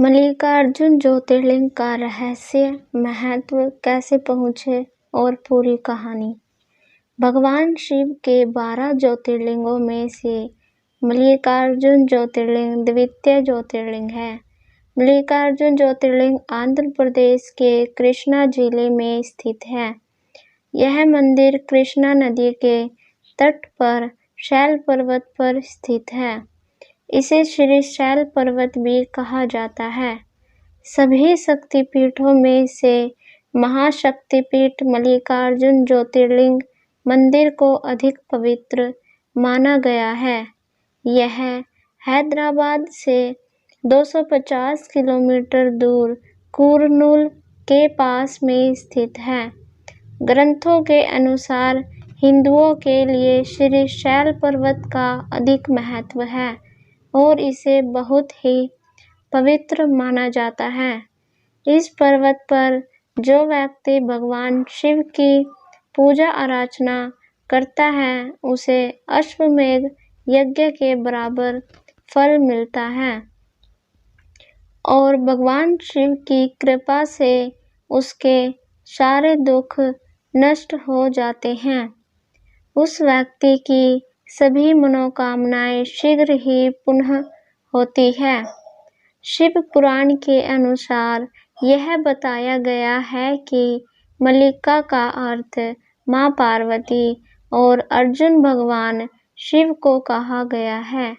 मल्लिकार्जुन ज्योतिर्लिंग का रहस्य, महत्व, कैसे पहुँचे और पूरी कहानी। भगवान शिव के 12 ज्योतिर्लिंगों में से मल्लिकार्जुन ज्योतिर्लिंग द्वितीय ज्योतिर्लिंग है। मल्लिकार्जुन ज्योतिर्लिंग आंध्र प्रदेश के कृष्णा जिले में स्थित है। यह मंदिर कृष्णा नदी के तट पर शैल पर्वत पर स्थित है। इसे श्री शैल पर्वत भी कहा जाता है। सभी शक्तिपीठों में से महाशक्तिपीठ मल्लिकार्जुन ज्योतिर्लिंग मंदिर को अधिक पवित्र माना गया है। यह हैदराबाद से 250 किलोमीटर दूर कुरनूल के पास में स्थित है। ग्रंथों के अनुसार हिंदुओं के लिए श्री शैल पर्वत का अधिक महत्व है और इसे बहुत ही पवित्र माना जाता है। इस पर्वत पर जो व्यक्ति भगवान शिव की पूजा अर्चना करता है उसे अश्वमेध यज्ञ के बराबर फल मिलता है और भगवान शिव की कृपा से उसके सारे दुख नष्ट हो जाते हैं। उस व्यक्ति की सभी मनोकामनाएं शीघ्र ही पूर्ण होती है। शिव पुराण के अनुसार यह बताया गया है कि मल्लिका का अर्थ मां पार्वती और अर्जुन भगवान शिव को कहा गया है।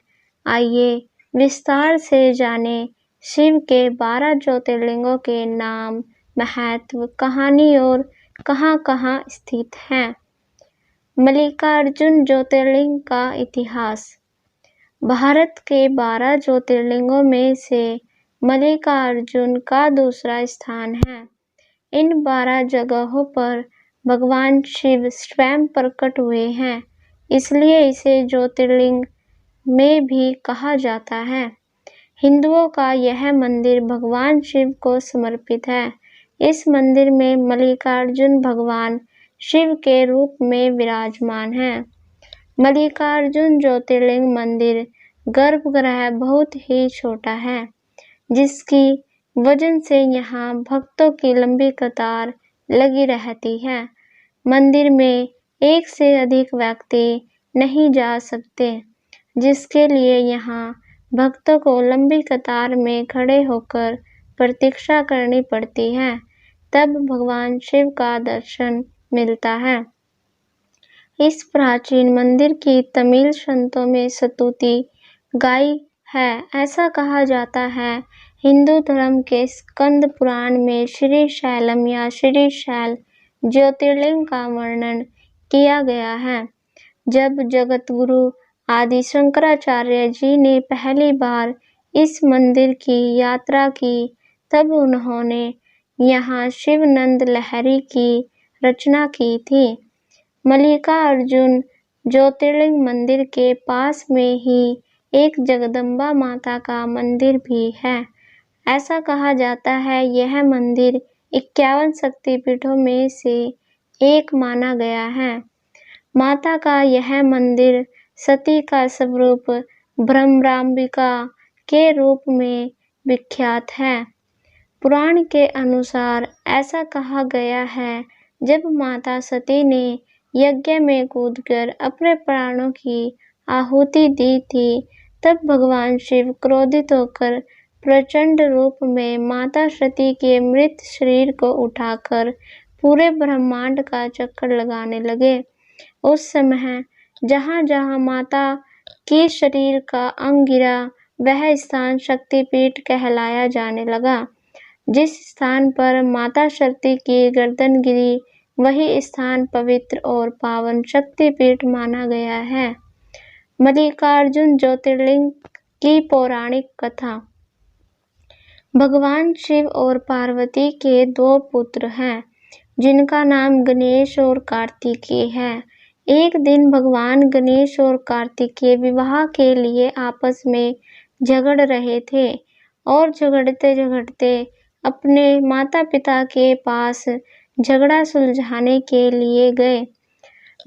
आइए विस्तार से जाने शिव के 12 ज्योतिर्लिंगों के नाम, महत्व, कहानी और कहां-कहां स्थित हैं। मल्लिकार्जुन ज्योतिर्लिंग का इतिहास। भारत के 12 ज्योतिर्लिंगों में से मल्लिकार्जुन का दूसरा स्थान है। इन 12 जगहों पर भगवान शिव स्वयं प्रकट हुए हैं, इसलिए इसे ज्योतिर्लिंग में भी कहा जाता है। हिंदुओं का यह मंदिर भगवान शिव को समर्पित है। इस मंदिर में मल्लिकार्जुन भगवान शिव के रूप में विराजमान है। मल्लिकार्जुन ज्योतिर्लिंग मंदिर गर्भगृह बहुत ही छोटा है, जिसकी वजह से यहाँ भक्तों की लंबी कतार लगी रहती है। मंदिर में एक से अधिक व्यक्ति नहीं जा सकते, जिसके लिए यहाँ भक्तों को लंबी कतार में खड़े होकर प्रतीक्षा करनी पड़ती है, तब भगवान शिव का दर्शन मिलता है। इस प्राचीन मंदिर की तमिल संतों में स्तुति गाई है। ऐसा कहा जाता है, हिंदू धर्म के स्कंद पुराण में श्री शैलम या श्री शैल ज्योतिर्लिंग का वर्णन किया गया है। जब जगतगुरु आदि शंकराचार्य जी ने पहली बार इस मंदिर की यात्रा की, तब उन्होंने यहाँ शिवानंद लहरी की रचना की थी। मल्लिकार्जुन ज्योतिर्लिंग मंदिर के पास में ही एक जगदम्बा माता का मंदिर भी है। ऐसा कहा जाता है, यह मंदिर 51 शक्तिपीठों में से एक माना गया है। माता का यह मंदिर सती का स्वरूप भ्रमरांबिका के रूप में विख्यात है। पुराण के अनुसार ऐसा कहा गया है, जब माता सती ने यज्ञ में कूदकर अपने प्राणों की आहुति दी थी, तब भगवान शिव क्रोधित होकर प्रचंड रूप में माता सती के मृत शरीर को उठाकर पूरे ब्रह्मांड का चक्कर लगाने लगे। उस समय जहाँ जहाँ माता की शरीर का अंग गिरा, वह स्थान शक्तिपीठ कहलाया जाने लगा। जिस स्थान पर माता सती की गर्दन गिरी, वही स्थान पवित्र और पावन शक्तिपीठ माना गया है। मल्लिकार्जुन ज्योतिर्लिंग की पौराणिक कथा। भगवान शिव और पार्वती के 2 पुत्र हैं, जिनका नाम गणेश और कार्तिकेय है। एक दिन भगवान गणेश और कार्तिकेय विवाह के लिए आपस में झगड़ रहे थे और झगड़ते झगड़ते अपने माता पिता के पास झगड़ा सुलझाने के लिए गए।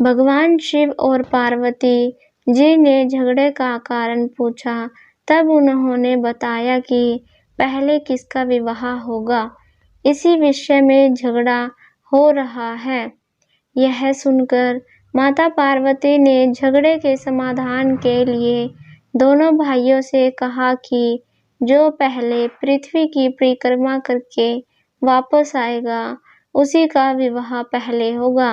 भगवान शिव और पार्वती जी ने झगड़े का कारण पूछा, तब उन्होंने बताया कि पहले किसका विवाह होगा, इसी विषय में झगड़ा हो रहा है। यह सुनकर माता पार्वती ने झगड़े के समाधान के लिए दोनों भाइयों से कहा कि जो पहले पृथ्वी की परिक्रमा करके वापस आएगा उसी का विवाह पहले होगा।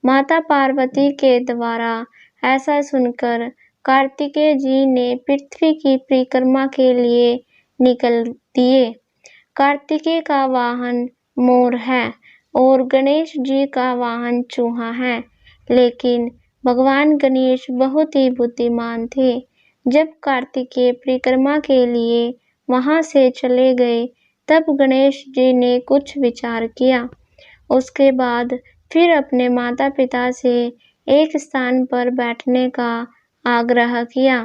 माता पार्वती के द्वारा ऐसा सुनकर कार्तिकेय जी ने पृथ्वी की परिक्रमा के लिए निकल दिए। कार्तिकेय का वाहन मोर है और गणेश जी का वाहन चूहा है, लेकिन भगवान गणेश बहुत ही बुद्धिमान थे। जब कार्तिकेय परिक्रमा के लिए वहां से चले गए, तब गणेश जी ने कुछ विचार किया। उसके बाद फिर अपने माता पिता से एक स्थान पर बैठने का आग्रह किया।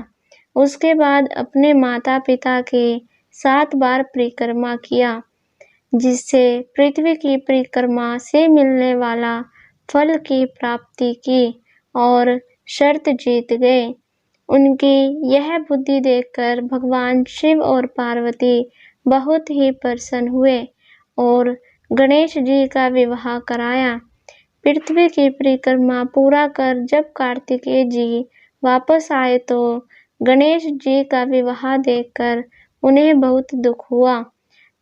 उसके बाद अपने माता पिता के 7 बार परिक्रमा किया, जिससे पृथ्वी की परिक्रमा से मिलने वाला फल की प्राप्ति की और शर्त जीत गए। उनकी यह बुद्धि देखकर भगवान शिव और पार्वती बहुत ही प्रसन्न हुए और गणेश जी का विवाह कराया। पृथ्वी की परिक्रमा पूरा कर जब कार्तिकेय जी वापस आए तो गणेश जी का विवाह देखकर उन्हें बहुत दुख हुआ।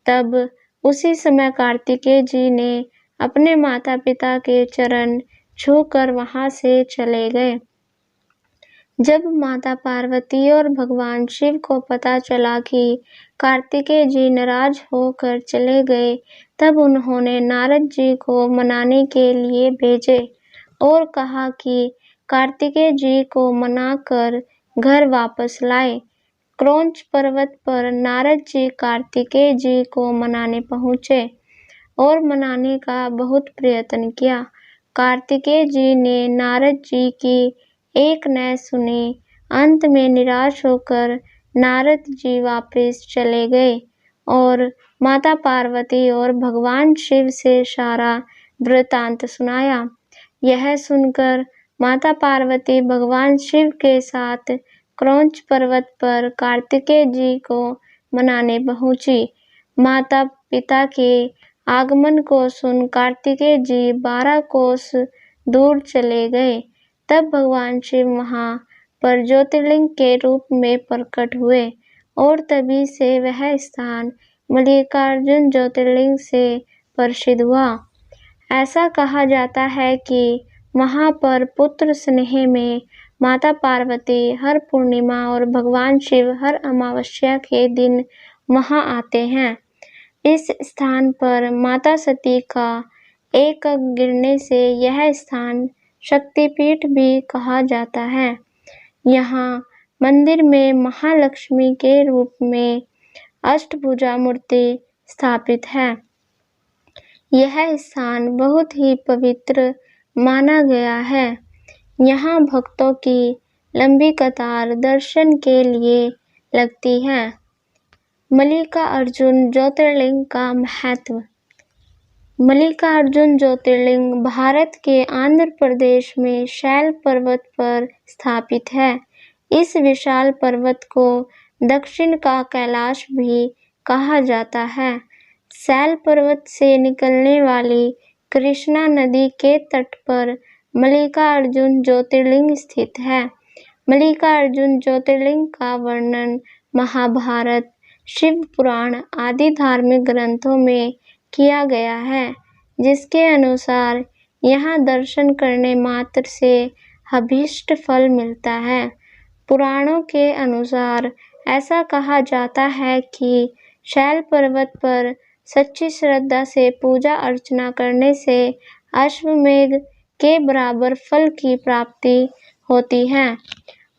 तब उसी समय कार्तिकेय जी ने अपने माता पिता के चरण छूकर वहां से चले गए। जब माता पार्वती और भगवान शिव को पता चला कि कार्तिकेय जी नाराज होकर चले गए, तब उन्होंने नारद जी को मनाने के लिए भेजे और कहा कि कार्तिकेय जी को मनाकर घर वापस लाए। क्रौंच पर्वत पर नारद जी कार्तिकेय जी को मनाने पहुंचे और मनाने का बहुत प्रयत्न किया। कार्तिकेय जी ने नारद जी की एक न सुनी। अंत में निराश होकर नारद जी वापस चले गए और माता पार्वती और भगवान शिव से सारा वृतांत सुनाया। यह सुनकर माता पार्वती भगवान शिव के साथ क्रौंच पर्वत पर कार्तिकेय जी को मनाने पहुंची। माता पिता के आगमन को सुन कार्तिकेय जी 12 कोस दूर चले गए। तब भगवान शिव वहां पर ज्योतिर्लिंग के रूप में प्रकट हुए और तभी से वह स्थान मल्लिकार्जुन ज्योतिर्लिंग से प्रसिद्ध हुआ। ऐसा कहा जाता है कि वहां पर पुत्र स्नेह में माता पार्वती हर पूर्णिमा और भगवान शिव हर अमावस्या के दिन वहां आते हैं। इस स्थान पर माता सती का एक अंग गिरने से यह स्थान शक्तिपीठ भी कहा जाता है। यहाँ मंदिर में महालक्ष्मी के रूप में अष्टभुजा मूर्ति स्थापित है। यह स्थान बहुत ही पवित्र माना गया है। यहाँ भक्तों की लंबी कतार दर्शन के लिए लगती है। मल्लिकार्जुन ज्योतिर्लिंग का महत्व। मल्लिकार्जुन ज्योतिर्लिंग भारत के आंध्र प्रदेश में शैल पर्वत पर स्थापित है। इस विशाल पर्वत को दक्षिण का कैलाश भी कहा जाता है। शैल पर्वत से निकलने वाली कृष्णा नदी के तट पर मल्लिकार्जुन ज्योतिर्लिंग स्थित है। मल्लिकार्जुन ज्योतिर्लिंग का वर्णन महाभारत, शिव पुराण आदि धार्मिक ग्रंथों में किया गया है, जिसके अनुसार यहाँ दर्शन करने मात्र से अभीष्ट फल मिलता है। पुराणों के अनुसार ऐसा कहा जाता है कि शैल पर्वत पर सच्ची श्रद्धा से पूजा अर्चना करने से अश्वमेध के बराबर फल की प्राप्ति होती है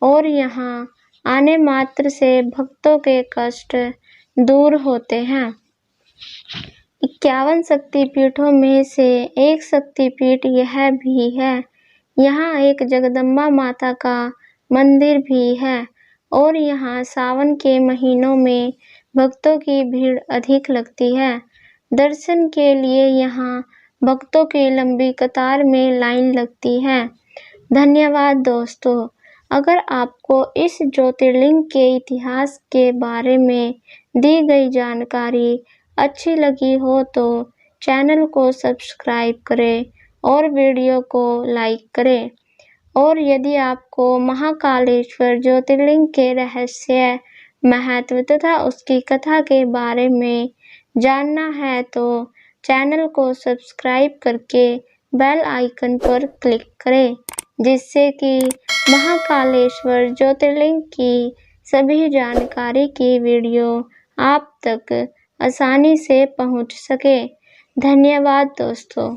और यहाँ आने मात्र से भक्तों के कष्ट दूर होते हैं। 51 शक्तिपीठों में से एक शक्तिपीठ यह भी है। यहाँ एक जगदम्बा माता का मंदिर भी है और यहाँ सावन के महीनों में भक्तों की भीड़ अधिक लगती है। दर्शन के लिए यहाँ भक्तों की लंबी कतार में लाइन लगती है। धन्यवाद दोस्तों। अगर आपको इस ज्योतिर्लिंग के इतिहास के बारे में दी गई जानकारी अच्छी लगी हो तो चैनल को सब्सक्राइब करें और वीडियो को लाइक करें। और यदि आपको महाकालेश्वर ज्योतिर्लिंग के रहस्य, महत्व तथा उसकी कथा के बारे में जानना है तो चैनल को सब्सक्राइब करके बेल आइकन पर क्लिक करें, जिससे कि महाकालेश्वर ज्योतिर्लिंग की सभी जानकारी की वीडियो आप तक आसानी से पहुंच सके। धन्यवाद दोस्तों।